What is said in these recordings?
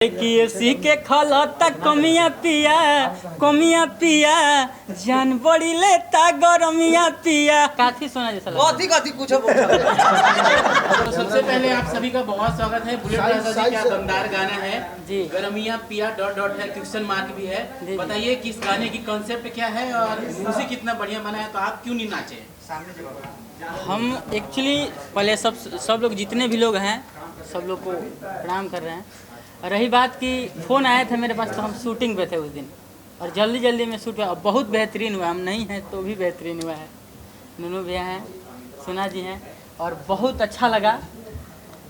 किसी के खलता कमिया पिया जान बड़ी लेता गरमिया पिया काथी सोना जैसा कथी कुछ बोल तो सबसे पहले आप सभी का बहुत स्वागत है। बुलेट राजा जी का दमदार गाना है जी। गरमिया पिया डॉट है, क्वेश्चन मार्क भी है। बताइए किस गाने की कॉन्सेप्ट क्या है और म्यूजिक कितना बढ़िया बना है, तो आप क्यों नहीं नाचे? हम एक्चुअली पहले सब लोग जितने भी लोग हैं सब लोग को प्रणाम कर रहे हैं। रही बात कि फ़ोन आया था मेरे पास तो हम शूटिंग पे थे उस दिन और जल्दी में शूट हुआ। बहुत बेहतरीन हुआ, हम नहीं हैं तो भी बेहतरीन हुआ है। नूनू भैया हैं, सोना जी हैं और बहुत अच्छा लगा,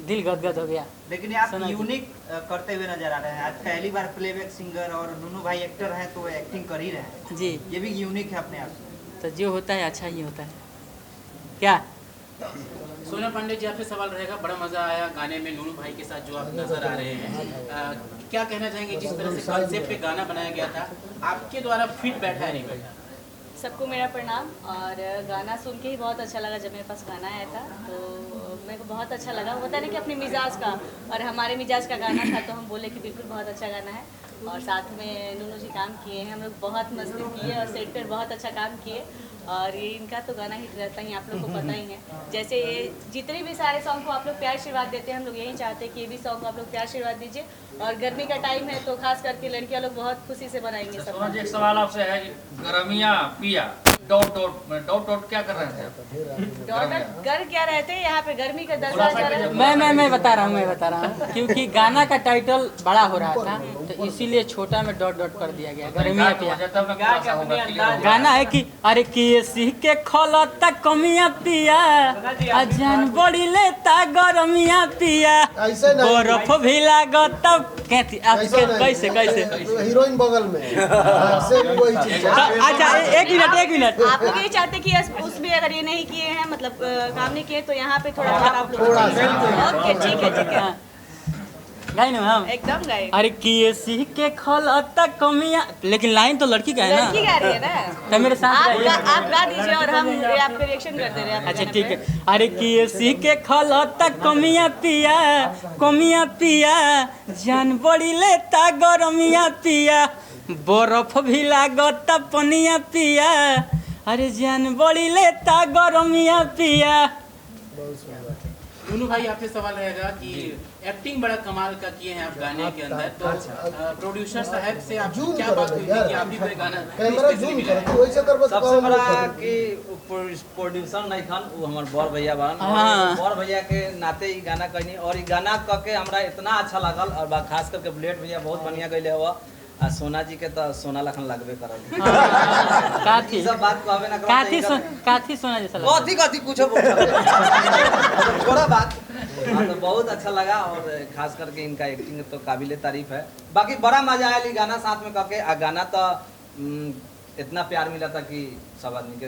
दिल गदगद हो गया। लेकिन आप यूनिक करते हुए नजर आ रहे हैं। आज पहली बार प्लेबैक सिंगर और नूनू भाई एक्टर हैं तो एक्टिंग कर ही रहे हैं जी। ये भी यूनिक है अपने आप से। तो जो होता है अच्छा ही होता है। क्या सोना पांडे जी आपसे सवाल रहेगा। बड़ा मजा आया गाने में नूनू भाई के साथ जो आप नजर आ रहे हैं, क्या कहना चाहेंगे जिस तरह से कॉन्सेप्ट पे गाना बनाया गया था, आपके द्वारा फिट बैठा है नहीं बैठा? सबको मेरा प्रणाम। और गाना सुन के ही बहुत अच्छा लगा। जब मेरे पास गाना आया था तो मेरे को बहुत अच्छा लगा। होता है ना कि अपने मिजाज का, और हमारे मिजाज का गाना था तो हम बोले कि बिल्कुल बहुत अच्छा गाना है। और साथ में नूनू जी काम किए हैं, हम लोग बहुत मस्ती किए और सेट पर बहुत अच्छा काम किए। और ये इनका तो गाना हिट रहता ही, आप लोग को पता ही है। जैसे ये जितने भी सारे सॉन्ग को आप लोग प्यार आशीर्वाद देते हैं, हम लोग यही चाहते हैं कि ये भी सॉन्ग को आप लोग प्यार आशीर्वाद दीजिए। और गर्मी का टाइम है तो खास करके लड़कियां लोग बहुत खुशी से बनाएंगे सब। एक सवाल आपसे है, गरमिया पिया डॉट क्या कर रहे थे आप? घर क्या रहते हैं यहाँ पे गर्मी का 10,000। मैं बता रहा हूँ क्योंकि गाना का टाइटल बड़ा हो रहा था तो इसीलिए छोटा में डॉट कर दिया गया गरमिया पिया। गाना है कि अरे किसी के खलता कमिया पिया जान बड़ी लेता गरमिया पिया बर्फ भी लागत कैसे हीरोइन बगल में अच्छा एक मिनट आप लोग ये चाहते कि उसमें अगर ये नहीं किए हैं, मतलब काम नहीं किए, तो यहाँ पे थोड़ा आप लोग ओके ठीक है गाई ना हम एकदम गाए। अरे किसी के खलता कमिया, लेकिन लाइन तो लड़की का है ना, लड़की गा रही है ना, तो मेरे साथ आप गा दीजिए और हम आपके रिएक्शन करते रहे। अच्छा ठीक है। अरे किसी के खलता कमिया पिया जान बड़ी लेता गरमिया पिया बर्फ भी लागता पनिया पिया अरे जान बड़ी लेता गरमिया पिया। नूनू भाई आपसे सवाल रहेगा कि एक्टिंग बड़ा कमाल का किए हैं आप गाने के अंदर, तो प्रोड्यूसर साहब से आप क्या बात हुई थी कि आप भी कोई गाना सबसे बड़ा कि प्रोड्यूसर नहीं खान वो हमारे बड़ भैया बान, बड़ भैया के नाते ही गाना कहनी और ये गाना कह के हमरा इतना अच्छा लगल। और खास करके बुलेट भैया बहुत बढ़िया गईले हुआ आ सोना जी के तो सोना लखन लगबे करल। काथी सब बात कहबे ना काथी सोना जैसा लगा। कथी कुछ बोल छोड़ा बात। तो बहुत अच्छा लगा और खास करके इनका एक्टिंग तो काबिले तारीफ है। बाकी बड़ा मजा आया गाना साथ में करके। आ गाना तो इतना प्यार मिला था कि सब आदमी के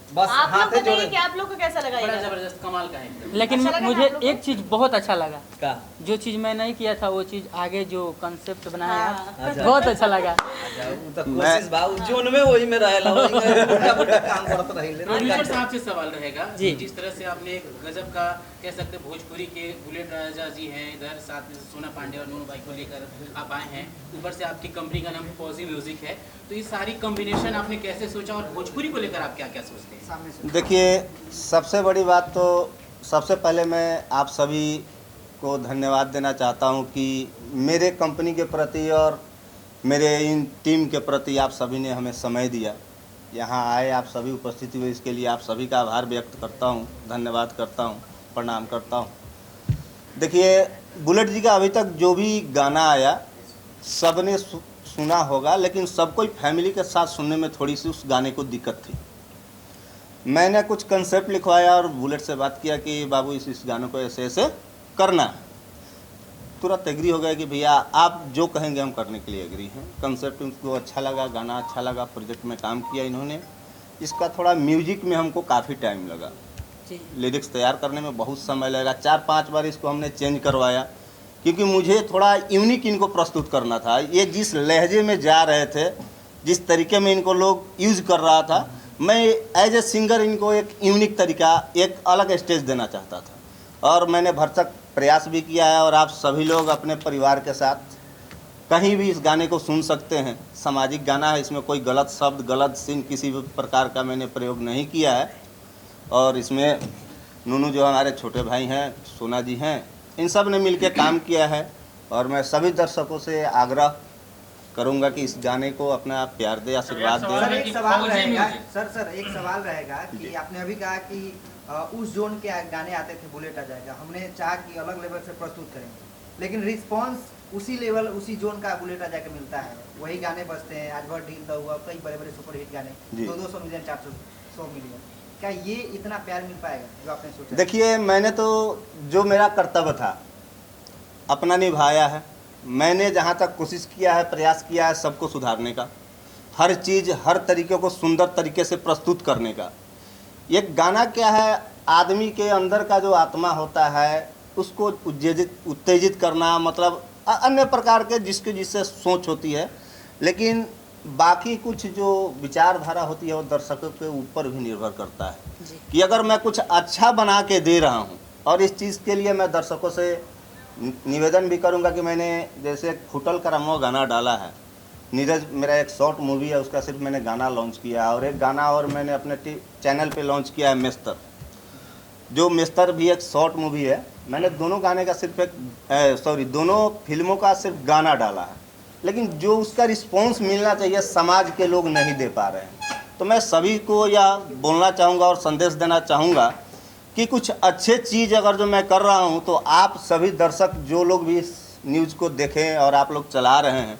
बस आप लोग हाथे जोड़े। कि आप लोग को कैसा लगा? बड़ा जबरदस्त कमाल का है। लेकिन अच्छा लगा मुझे आप लोग को? एक चीज बहुत अच्छा लगा, का जो चीज मैं नहीं किया था वो चीज आगे जो कंसेप्ट बनाया हाँ। बहुत अच्छा लगा। तो कोशिश बा जोन में वही में रहेला उल्टा काम करत रहिले। प्रोड्यूसर साहब से सवाल रहेगा जी। जिस तरह से आपने एक गजब का कह सकते भोजपुरी के बुलेट राजा जी हैं, इधर साथ में सोना पांडे और नूनू भाई को लेकर आप आए हैं, ऊपर से आपकी कंपनी का नाम पॉजिटिव म्यूजिक है, तो ये सारी कॉम्बिनेशन आपने कैसे सोचा और भोजपुरी को लेकर आप क्या क्या सोचते हैं? देखिए, सबसे बड़ी बात तो सबसे पहले मैं आप सभी को धन्यवाद देना चाहता हूं कि मेरे कंपनी के प्रति और मेरे इन टीम के प्रति आप सभी ने हमें समय दिया, यहाँ आए, आप सभी उपस्थित हुए, इसके लिए आप सभी का आभार व्यक्त करता हूं, धन्यवाद करता हूं, प्रणाम करता हूं। देखिए, बुलेट जी का अभी तक जो भी गाना आया सब ने सुना होगा, लेकिन सब कोई फैमिली के साथ सुनने में थोड़ी सी उस गाने को दिक्कत थी। मैंने कुछ कंसेप्ट लिखवाया और बुलेट से बात किया कि बाबू इस गानों को ऐसे ऐसे करना है। तुरंत एग्री हो गया कि भैया आप जो कहेंगे हम करने के लिए एग्री हैं। कंसेप्ट उनको अच्छा लगा, गाना अच्छा लगा, प्रोजेक्ट में काम किया इन्होंने। इसका थोड़ा म्यूजिक में हमको काफ़ी टाइम लगा, लिरिक्स तैयार करने में बहुत समय लगा। 4-5 बार इसको हमने चेंज करवाया क्योंकि मुझे थोड़ा यूनिक इनको प्रस्तुत करना था। ये जिस लहजे में जा रहे थे, जिस तरीके में इनको लोग यूज़ कर रहा था, मैं एज ए सिंगर इनको एक यूनिक तरीका, एक अलग स्टेज देना चाहता था और मैंने भरसक प्रयास भी किया है। और आप सभी लोग अपने परिवार के साथ कहीं भी इस गाने को सुन सकते हैं। सामाजिक गाना है, इसमें कोई गलत शब्द गलत सीन किसी भी प्रकार का मैंने प्रयोग नहीं किया है। और इसमें नूनू जो हमारे छोटे भाई हैं, सोना जी हैं, इन सब ने मिलकर काम किया है। और मैं सभी दर्शकों से आग्रह करूंगा कि इस गाने को अपना प्यार दे, आशीर्वाद सर, दे। एक सवाल रहेगा सर एक सवाल रहेगा कि आपने अभी कहा कि उस जोन के गाने आते थे बुलेट आ जाएगा, हमने चाहा कि अलग लेवल से प्रस्तुत करेंगे, लेकिन रिस्पांस उसी लेवल उसी जोन का बुलेट आ जाके मिलता है, वही गाने बजते हैं। आज भर ढील हुआ, कई बड़े बड़े सुपरहिट गाने 200 मिलियन 400 मिलियन, क्या ये इतना प्यार मिल पाएगा जो आपने सोचा? देखिए, मैंने तो जो मेरा कर्तव्य था अपना निभाया है। मैंने जहाँ तक कोशिश किया है, प्रयास किया है सबको सुधारने का, हर चीज़ हर तरीके को सुंदर तरीके से प्रस्तुत करने का। ये गाना क्या है, आदमी के अंदर का जो आत्मा होता है उसको उत्तेजित करना, मतलब अन्य प्रकार के जिससे सोच होती है, लेकिन बाकी कुछ जो विचारधारा होती है वो दर्शकों के ऊपर भी निर्भर करता है कि अगर मैं कुछ अच्छा बना के दे रहा हूँ। और इस चीज़ के लिए मैं दर्शकों से निवेदन भी करूँगा कि मैंने जैसे फुटल करमवा गाना डाला है, नीरज मेरा एक शॉर्ट मूवी है, उसका सिर्फ मैंने गाना लॉन्च किया है। और एक गाना और मैंने अपने चैनल पे लॉन्च किया है, मेस्तर, जो मेस्तर भी एक शॉर्ट मूवी है। मैंने दोनों गाने का सिर्फ दोनों फिल्मों का सिर्फ गाना डाला है, लेकिन जो उसका रिस्पॉन्स मिलना चाहिए समाज के लोग नहीं दे पा रहे हैं। तो मैं सभी को यह बोलना चाहूँगा और संदेश देना चाहूँगा कि कुछ अच्छे चीज़ अगर जो मैं कर रहा हूँ तो आप सभी दर्शक जो लोग भी इस न्यूज़ को देखें और आप लोग चला रहे हैं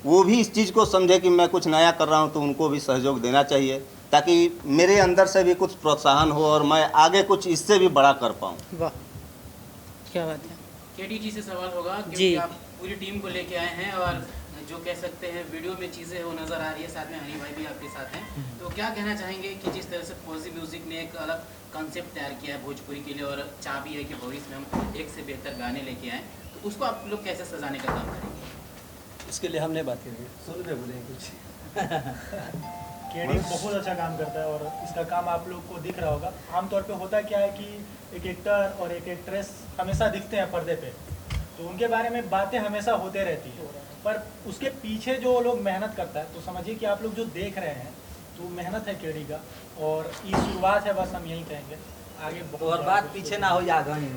वो भी इस चीज़ को समझे कि मैं कुछ नया कर रहा हूँ, तो उनको भी सहयोग देना चाहिए ताकि मेरे अंदर से भी कुछ प्रोत्साहन हो और मैं आगे कुछ इससे भी बड़ा कर पाऊँ। वाह, क्या बात है। केडी जी से सवाल होगा जी। क्योंकि आप पूरी टीम को लेके आए हैं और जो कह सकते हैं वीडियो में चीज़ें वो नज़र आ रही है, साथ में हनी भाई भी आपके साथ हैं, तो क्या कहना चाहेंगे कि जिस तरह से पॉजिटिव म्यूजिक ने एक अलग कॉन्सेप्ट तैयार किया है भोजपुरी के लिए और चाह भी है कि भविष्य में हम एक से बेहतर गाने लेके आएँ, तो उसको आप लोग कैसे सजाने का काम करेंगे? उसके लिए हमने बात करी, सुन रहे बोले कुछ केडी बहुत अच्छा काम करता है और इसका काम आप लोग को दिख रहा होगा। आमतौर पे होता क्या है कि एक एक्टर और एक एक्ट्रेस हमेशा दिखते हैं पर्दे पे, तो उनके बारे में बातें हमेशा होते रहती है, पर उसके पीछे जो लोग मेहनत करता है, तो समझिए कि आप लोग जो देख रहे हैं तो मेहनत है केडी का, और ये शुरुआत है, बस हम यही कहेंगे। आगे तो और बात पीछे ना हो या आगे ही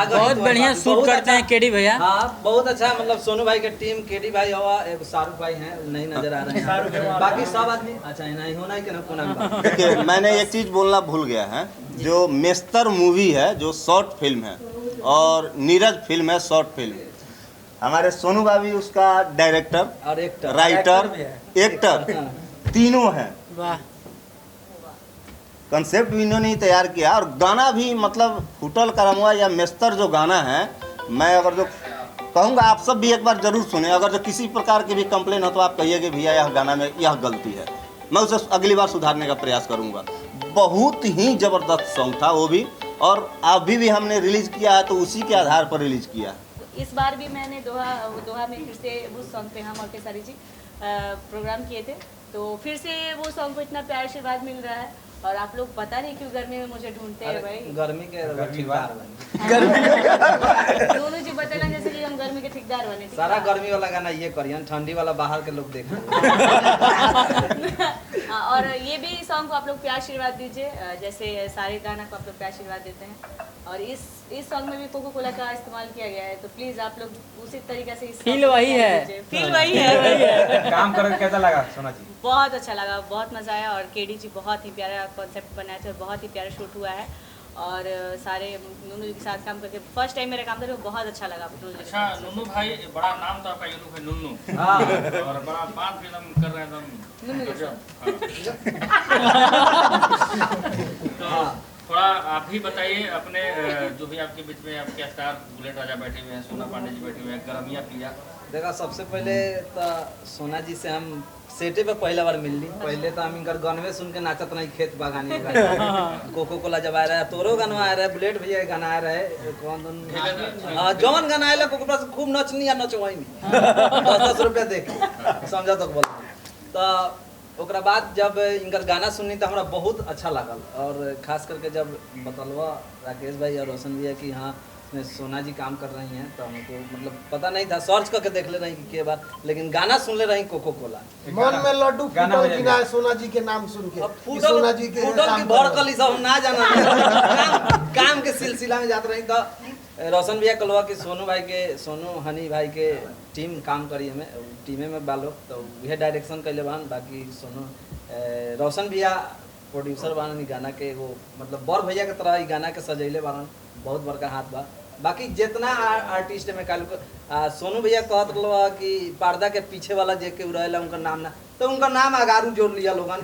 बहुत बढ़िया शूट करते हैं केडी भैया। हाँ, बहुत अच्छा, मतलब सोनू भाई के टीम, केडी भाई हुआ, एक शाहरुख भाई हैं, नहीं नजर आ रहे हैं, बाकी सब आदमी अच्छा नहीं होना ही कोना। देखिए, मैंने एक चीज़ बोलना भूल गया है, जो मेस्तर मूवी है जो शॉर्ट फिल्म है और नीरज फिल्म है शॉर्ट फिल्म, हमारे सोनू भाभी उसका डायरेक्टर और एक्टर, राइटर, एक्टर तीनों हैं। वाह, कंसेप्ट भी इन्होंने ही तैयार किया और गाना भी, मतलब फुटल करमवा या मेस्तर जो गाना है, मैं अगर जो कहूँगा आप सब भी एक बार जरूर सुने। अगर जो किसी प्रकार की भी कंप्लेन हो तो आप कहिए कि भैया यह गाना में यह गलती है, मैं उसे अगली बार सुधारने का प्रयास करूँगा। बहुत ही ज़बरदस्त सॉन्ग था वो भी, और अभी भी हमने रिलीज़ किया है तो उसी के आधार पर रिलीज़ किया है। इस बार भी मैंने दोहा में फिर से उस सॉन्ग पे हम और केसारी जी प्रोग्राम किए थे, तो फिर से वो सॉन्ग को इतना प्यार आशीर्वाद मिल रहा है। और आप लोग पता नहीं क्यों गर्मी में मुझे ढूंढते हैं भाई। गर्मी के ठेकेदार दोनों जी बतेला जैसे कि हम गर्मी के ठेकेदार बने। सारा गर्मी वाला गाना ये करियन, ठंडी वाला बाहर के लोग देख और ये भी सॉन्ग को आप लोग प्यार आशीर्वाद दीजिए, जैसे सारे गाना को आप लोग प्यार आशीर्वाद देते हैं। और इस सॉन्ग में भी कोको कोला का इस्तेमाल किया गया है, तो प्लीज आप लोग उसी तरीके से फील वही है, फील वही है। काम करके कैसा लगा सोना जी? बहुत अच्छा लगा, बहुत मजा आया। और केडी जी बहुत ही प्यारा कॉन्सेप्ट बनाए थे और बहुत ही प्यारा शूट हुआ है। और सारे नूनू जी के साथ काम करके फर्स्ट टाइम मेरा काम था, वो बहुत अच्छा लगा। अच्छा, नूनू भाई, बड़ा नाम तो आपका यूनू है, नूनू, हाँ, और बड़ा 5 फिल्म कर रहे हैं तो थोड़ा आप ही बताइए अपने, जो भी आपके बीच में आपके स्टार बुलेट राजा बैठे हुए हैं, सोना पांडे जी बैठे हुए हैं, गरमिया पिया। देखा, सबसे पहले तो सोना जी से हम सेटे पे पहला बार मिलली। पहले तो हम इनकर गानवे सुन के नाचत नहीं, खेत बागानी कोको कोला जब आ रहा है, तोरो गाना आ रहा है, बुलेट भैया गाना आ रहा है, कौन जौन गाना आएला कोको खूब नचनी या नचवाई 10-10 रुपया दे के, समझा तो बोल। तो ओकरा बाद जब इनकर गाना सुननी तो हमरा बहुत अच्छा लागल, और खास करके जब बतलवा राकेश भाई और रोशन भैया कि हाँ इसमें सोना जी काम कर रही हैं, तो हमको मतलब पता नहीं था, सर्च करके देख ले रही कि बात, लेकिन गाना सुन ले रही कोको कोला। मन में लड्डू गाना फूटल हो कि जाएगा। ना सोना जी के नाम सुन के अब कि फूटल सोना जी के फूटल काम की कर रहे भड़कल ई सब हम ना जाना काम के सिलसिला में जाते रही। तो रोशन भैया कलवा कि सोनू हनी भाई के टीम काम करी हमें टीमे में बालो, तो वह डायरेक्शन कैले बान। बाकी सोनू रोशन भैया प्रोड्यूसर बान ई गाना के, वो मतलब बड़ भैया के तरह ई गाना के सजैले बान, बहुत बड़का हाथ बा। बाकी जितना आर्टिस्ट में काल सोनू भैया कहत रहा कि पर्दा के पीछे वाला जे के रहेला उनका नाम ना, तो उनका नाम अगारू जोड़ लिया लोगन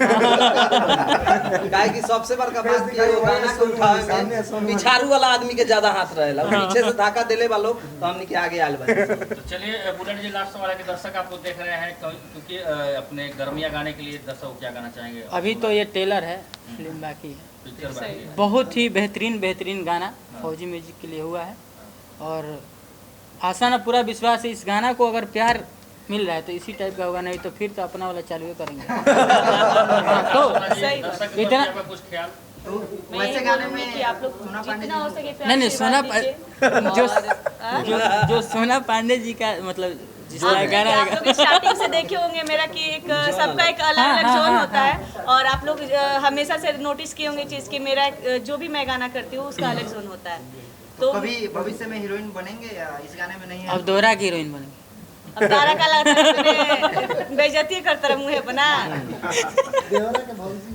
काहे कि सबसे बड़का बात कि वो गाना को उठावे में पिछारू वाला आदमी के ज्यादा हाथ रहेला, पीछे से धक्का देले वालो तो हमनी के आगे आल बा। तो चलिए बुलेट जी, लास्ट सवाल है कि दर्शक आपको देख रहे हैं, क्योंकि अपने गर्मिया गाने के लिए दर्शक को क्या गाना चाहेंगे? अभी तो ये टेलर है, फिल्म बाकी है। पिक्चर बाकी है। बहुत ही बेहतरीन गाना फौजी म्यूजिक के लिए हुआ है, और आशा ना पूरा विश्वास है इस गाना को अगर प्यार मिल रहा है तो इसी टाइप का होगा, नहीं तो फिर तो अपना वाला चालू करेंगे। तो सही दर्शक के इतना- प्रति आपका कुछ ख्याल? तो मैं वैसे यही गाने बोलूंगी में कि आप लोग सोना पांडे जितना हो जी सके प्यार नहीं से सोना आशीर्वाद दीजिए। जो और, जो सोना पांडे जी का मतलब जिसका हाँ, गाना आप लोग स्टार्टिंग से देखे होंगे मेरा कि एक सबका एक अलग अलग हाँ, जोन हाँ, होता है, और आप लोग हमेशा से नोटिस किए होंगे चीज़ कि मेरा जो भी मैं गाना करती हूँ उसका अलग जोन होता है। तो कभी भविष्य में हीरोइन बनेंगे या इस गाने में नहीं है? अब दोहरा की हीरोइन बनेंगे। अब तारा का लगता है बेइज्जती करता रहा मुँह बना। देवरा के भविष्य